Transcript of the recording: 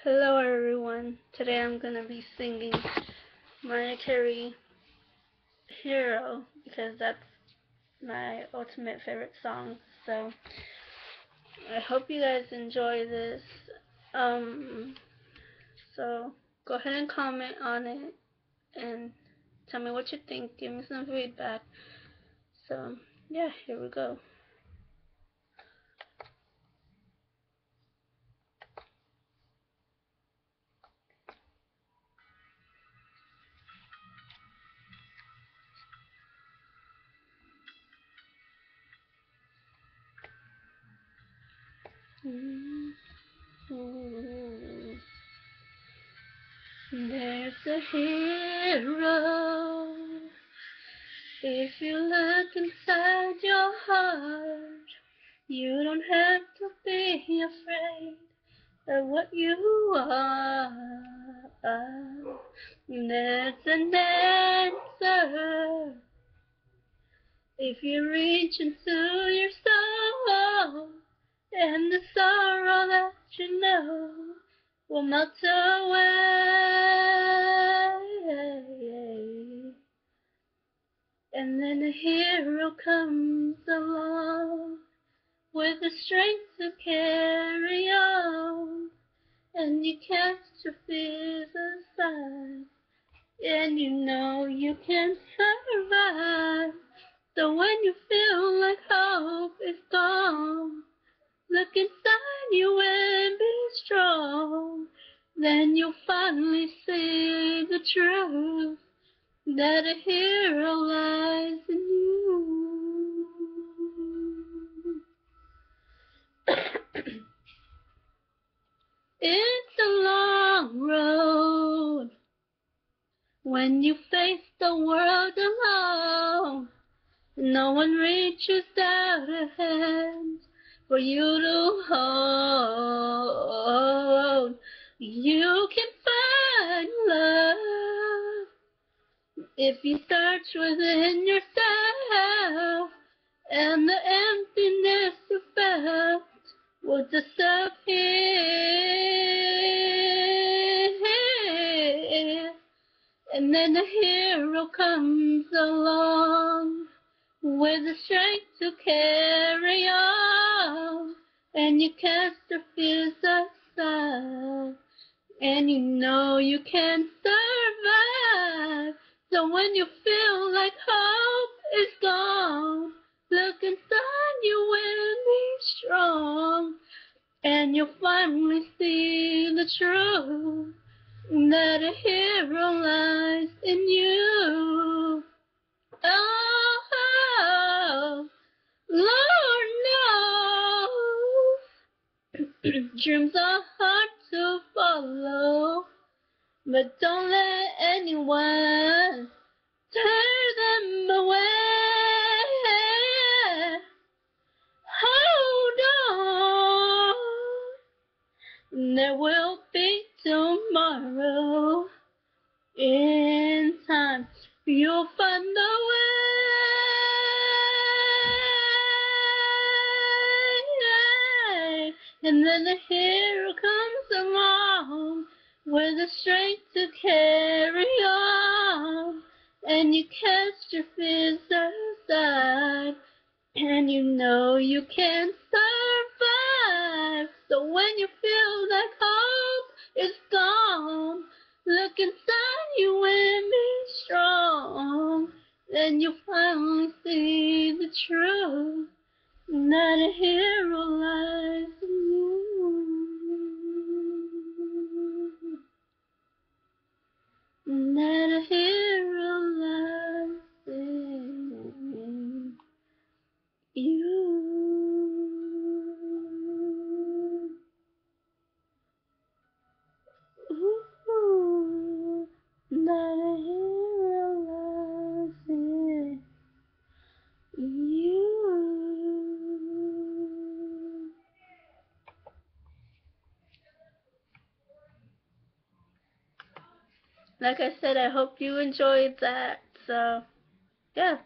Hello everyone. Today I'm gonna be singing Mariah Carey Hero because that's my ultimate favorite song. So I hope you guys enjoy this. So go ahead and comment on it and tell me what you think. Give me some feedback. So yeah, here we go. There's a hero. If you look inside your heart, you don't have to be afraid of what you are. There's an answer if you reach into your soul, and the sorrow that you know will melt away. And then a hero comes along with the strength to carry on, and you cast your fears aside, and you know you can survive. So when you feel like hope is gone, look inside you and be strong. Then you'll finally see the truth, that a hero lies in you. It's a long road when you face the world alone. No one reaches out a hand for you to hold. You can find love if you search within yourself, and the emptiness you felt will disappear. And then a hero comes along with the strength to carry on, and you cast your fears aside, and you know you can survive. So when you feel like hope is gone, look inside you and be strong, and you'll finally see the truth, that a hero lies in you. Oh, Lord knows dreams are hard to follow, but don't let anyone tear them away. Hold on, there will be tomorrow. In time, you'll find the way. And then the hero comes along with the strength to carry on, and you cast your fears aside, and you know you can survive. So when you feel like hope is gone, look inside you and be strong. Then you'll finally see the truth, that a hero lies in you. That a hero lies in you. Ooh, that a hero lies in you. Like I said, I hope you enjoyed that. So, yeah.